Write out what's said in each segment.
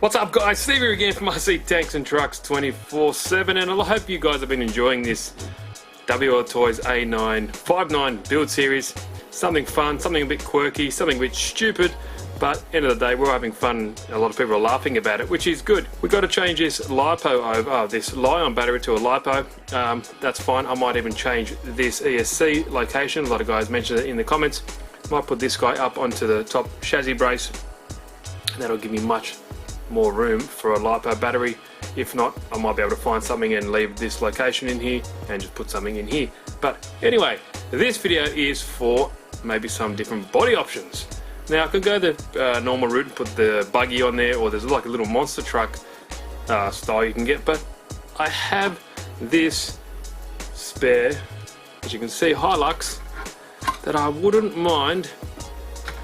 What's up guys, Steve here again from RC Tanks and Trucks 24/7, and I hope you guys have been enjoying this WLTOYS A959 build series. Something fun, something a bit quirky, something a bit stupid, but end of the day we're having fun. A lot of people are laughing about it, which is good. We've got to change this LiPo over, this Li-ion battery to a LiPo. That's fine. I might even change this ESC location. A lot of guys mentioned it in the comments. Might put this guy up onto the top chassis brace. That'll give me much more room for a LiPo battery. If not, I might be able to find something and leave this location in here and just put something in here. But anyway, this video is for maybe some different body options. Now I could go the normal route and put the buggy on there, or there's like a little monster truck style you can get, but I have this spare, as you can see, Hilux, that I wouldn't mind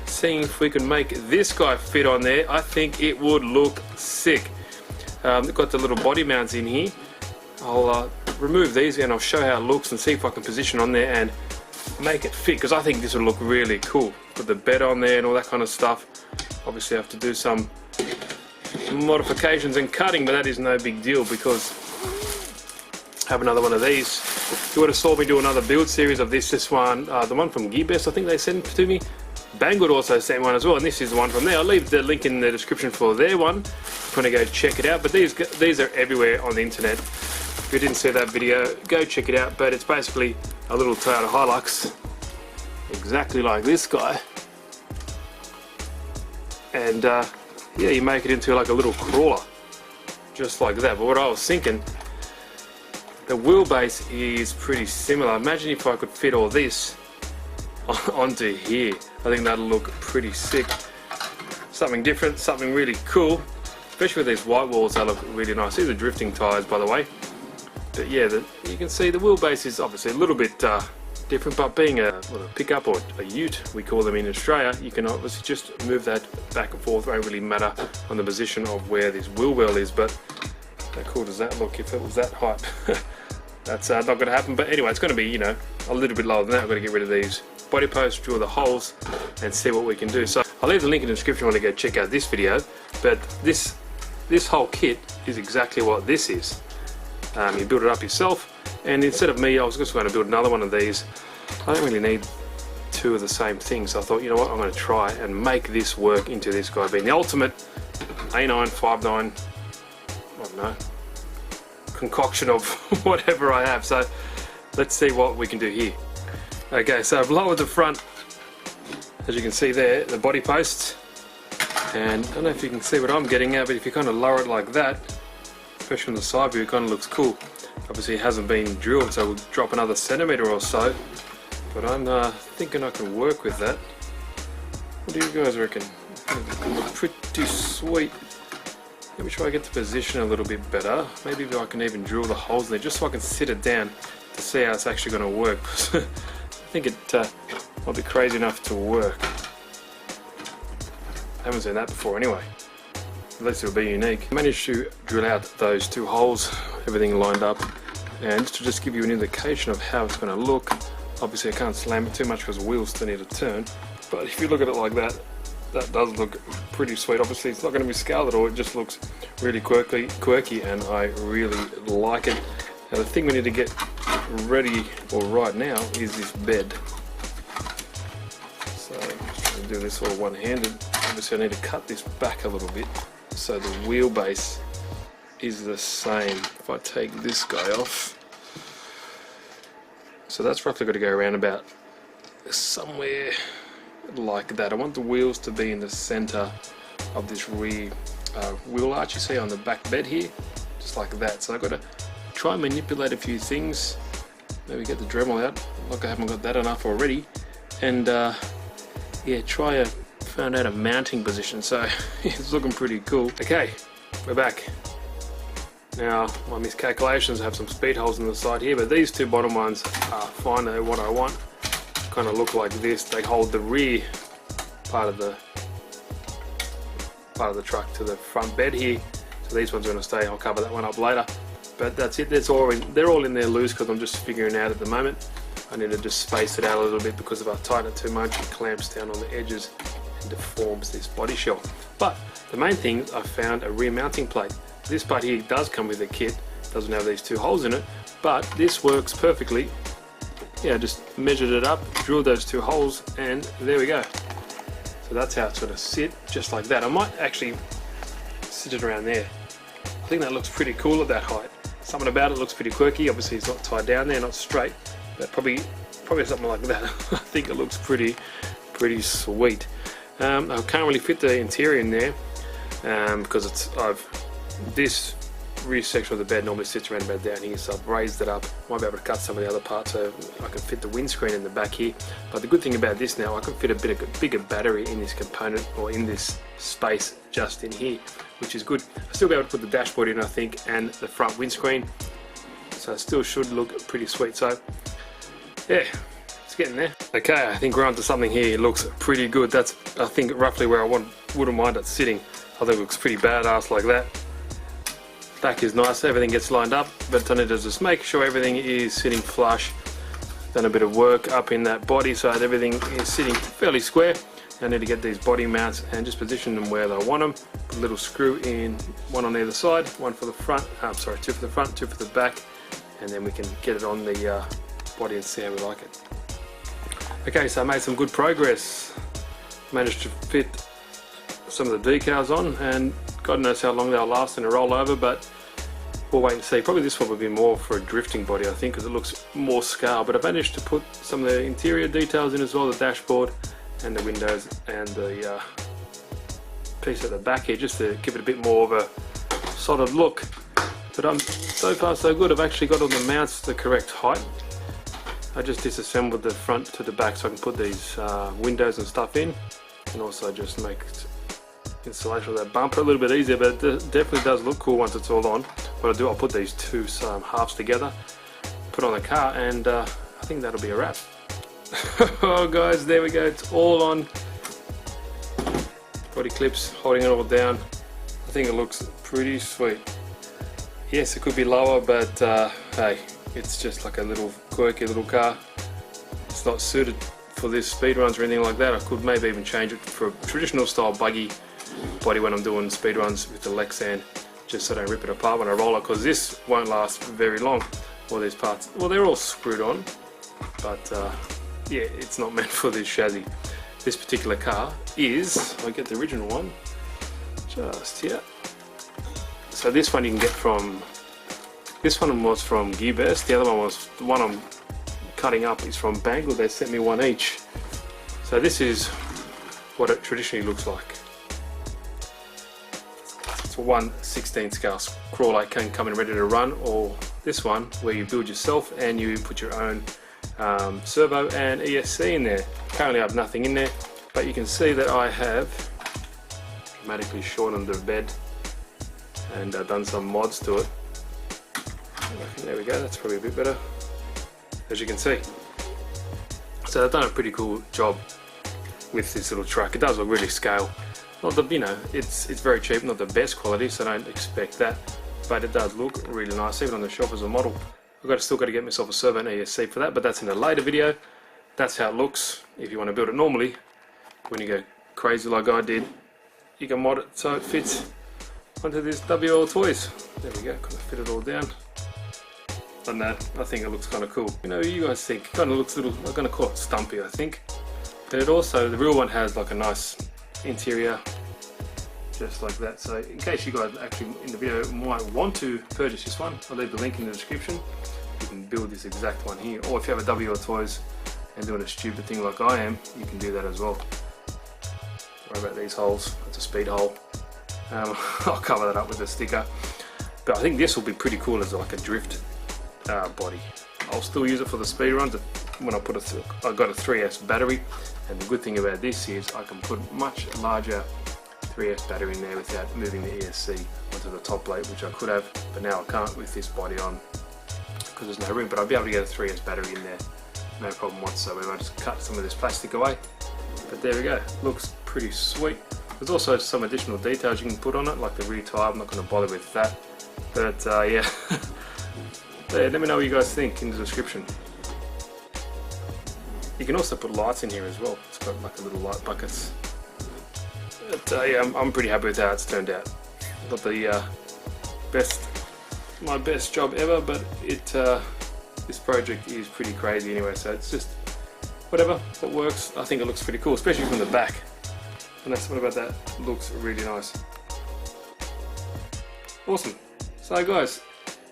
seeing if we can make this guy fit on there. I think it would look sick. They've got the little body mounts in here. I'll remove these and I'll show how it looks and see if I can position on there and make it fit, because I think this would look really cool. Put the bed on there and all that kind of stuff. Obviously I have to do some modifications and cutting, but that is no big deal because I have another one of these. You would have saw me do another build series of this one, the one from Gearbest, I think they sent to me. Banggood also sent one as well, and this is the one from there. I'll leave the link in the description for their one if you want to go check it out. But these are everywhere on the internet. If you didn't see that video, go check it out. But it's basically a little Toyota Hilux, exactly like this guy. And yeah, you make it into like a little crawler, just like that. But what I was thinking, the wheelbase is pretty similar. Imagine if I could fit all this onto here. I think that'll look pretty sick. Something different, something really cool, especially with these white walls. They look really nice. These are drifting tires, by the way. But yeah, you can see the wheelbase is obviously a little bit different, but being a pickup or a ute, we call them in Australia, you can obviously just move that back and forth. It won't really matter on the position of where this wheel well is. But how cool does that look if it was that height? That's not going to happen. But anyway, it's going to be, you know, a little bit lower than that. I've got to get rid of these body posts, drill the holes and see what we can do. So I'll leave the link in the description when you go check out this video. But this whole kit is exactly what this is. You build it up yourself, and instead of me, I was just going to build another one of these. I don't really need two of the same thing, so I thought, you know what, I'm going to try and make this work into this guy being the ultimate A959, I don't know, concoction of whatever I have. So let's see what we can do here. Okay, so I've lowered the front, as you can see there, the body posts, and I don't know if you can see what I'm getting at, but if you kind of lower it like that, especially on the side view, it kind of looks cool. Obviously it hasn't been drilled, so we'll drop another centimetre or so, but I'm thinking I can work with that. What do you guys reckon? It looks pretty sweet. Let me try to get the position a little bit better. Maybe if I can even drill the holes in there, just so I can sit it down to see how it's actually going to work. I think it might be crazy enough to work. I haven't seen that before anyway. At least it'll be unique. I managed to drill out those two holes, everything lined up, and to just give you an indication of how it's going to look. Obviously I can't slam it too much because the wheels still need to turn, but if you look at it like that, that does look pretty sweet. Obviously it's not going to be scaled at all, it just looks really quirky, and I really like it. Now the thing we need to get ready for right now is this bed. So I'm just going to do this all one-handed. Obviously I need to cut this back a little bit so the wheelbase is the same. If I take this guy off, so that's roughly got to go around about somewhere like that. I want the wheels to be in the center of this rear wheel arch you see on the back bed here, just like that. So I've got to try and manipulate a few things, maybe get the Dremel out, like I haven't got that enough already, and yeah, try found out a mounting position, so it's looking pretty cool. Okay, we're back. Now my miscalculations have some speed holes on the side here, but these two bottom ones are fine. They're what I want. Kind of look like this. They hold the rear part of the truck to the front bed here. So these ones are going to stay. I'll cover that one up later. But that's it. They're all in there loose because I'm just figuring out at the moment. I need to just space it out a little bit because if I tighten it too much, it clamps down on the edges deforms this body shell. But the main thing, I found a rear mounting plate. This part here does come with a kit, doesn't have these two holes in it, but this works perfectly. Yeah, just measured it up, drilled those two holes, and there we go. So that's how it's going to sit, just like that. I might actually sit it around there. I think that looks pretty cool at that height. Something about it looks pretty quirky. Obviously it's not tied down there, not straight, but probably something like that. I think it looks pretty sweet. I can't really fit the interior in there because this rear section of the bed normally sits around about down here, so I've raised it up. Might be able to cut some of the other parts so I can fit the windscreen in the back here. But the good thing about this now, I can fit a bigger battery in this component, or in this space just in here, which is good. I'll still be able to put the dashboard in, I think, and the front windscreen, so it still should look pretty sweet. So yeah, it's getting there. Okay, I think we're onto something here. It looks pretty good. That's, I think, roughly where I wouldn't mind it sitting. I think it looks pretty badass like that. Back is nice, everything gets lined up, but I need to just make sure everything is sitting flush. Done a bit of work up in that body so that everything is sitting fairly square. I need to get these body mounts and just position them where I want them. Put a little screw in, one on either side, one for the front, two for the front, two for the back, and then we can get it on the body and see how we like it. Okay, so I made some good progress. Managed to fit some of the decals on, and God knows how long they'll last in a rollover, but we'll wait and see. Probably this one would be more for a drifting body, I think, because it looks more scale. But I've managed to put some of the interior details in as well, the dashboard and the windows and the piece at the back here, just to give it a bit more of a solid look. But so far so good. I've actually got all the mounts the correct height. I just disassembled the front to the back so I can put these windows and stuff in, and also just make installation of that bumper a little bit easier, but it definitely does look cool once it's all on. What I'll do, I'll put these two halves together, put on the car, and I think that'll be a wrap. Oh guys, there we go, it's all on. Body clips holding it all down. I think it looks pretty sweet. Yes, it could be lower, but hey, it's just like a little quirky little car. It's not suited for this speed runs or anything like that. I could maybe even change it for a traditional style buggy body when I'm doing speed runs with the Lexan, just so I don't rip it apart when I roll it, because this won't last very long. All these parts, well, they're all screwed on, but yeah, it's not meant for this chassis. This particular car is, I'll get the original one just here. So this one you can get from, this one was from Gearbest, the other one was, the one I'm cutting up is from Bangle. They sent me one each. So this is what it traditionally looks like. It's a 1/16 scale crawler, can come in ready to run, or this one where you build yourself and you put your own servo and ESC in there. Currently I have nothing in there, but you can see that I have dramatically shortened the bed and done some mods to it. There we go, that's probably a bit better, as you can see. So I've done a pretty cool job with this little truck. It does look really scale. Not the, you know, it's very cheap, not the best quality, so don't expect that, but it does look really nice, even on the shelf as a model. I've still got to get myself a servo and ESC for that, but that's in a later video. That's how it looks. If you want to build it normally, when you go crazy like I did, you can mod it so it fits onto this WLTOYS. There we go, kind of fit it all down. And that, I think it looks kind of cool. You know, you guys think, kind of looks a little, I'm going to call it stumpy, I think. But it also, the real one has like a nice interior, just like that. So in case you guys actually in the video might want to purchase this one, I'll leave the link in the description. You can build this exact one here, or if you have a WLTOYS and doing a stupid thing like I am, you can do that as well. Don't worry about these holes, it's a speed hole. I'll cover that up with a sticker. But I think this will be pretty cool as like a drift body. I'll still use it for the speed runs when I put I've got a 3S battery, and the good thing about this is I can put much larger 3S battery in there without moving the ESC onto the top plate, which I could have, but now I can't with this body on because there's no room. But I'll be able to get a 3S battery in there, no problem whatsoever. I just cut some of this plastic away. But there we go, looks pretty sweet. There's also some additional details you can put on it, like the rear tyre. I'm not going to bother with that, but yeah. Yeah, let me know what you guys think in the description. You can also put lights in here as well. It's got like a little light buckets But yeah, I'm pretty happy with how it's turned out. Not the my best job ever, but this project is pretty crazy anyway, so it's just whatever, it works. I think it looks pretty cool, especially from the back. And that's what about that, looks really nice. Awesome. So guys,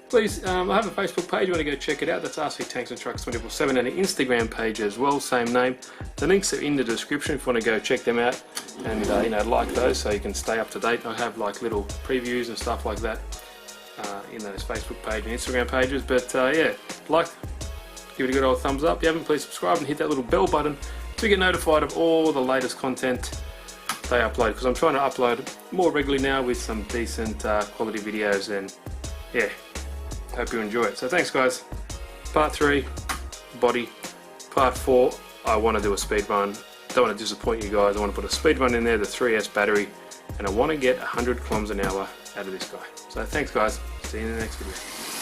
please, I have a Facebook page, you want to go check it out, that's RC Tanks and Trucks 24/7, and an Instagram page as well, same name. The links are in the description if you want to go check them out and you know, like those so you can stay up to date. I have like little previews and stuff like that in those Facebook page and Instagram pages. But yeah, like, give it a good old thumbs up. If you haven't, please subscribe and hit that little bell button to get notified of all the latest content they upload, because I'm trying to upload more regularly now with some decent quality videos, and yeah, hope you enjoy it. So thanks guys. Part 3, body. Part 4, I want to do a speed run. Don't want to disappoint you guys. I want to put a speed run in there, the 3S battery, and I want to get 100 kilometers an hour out of this guy. So thanks guys, see you in the next video.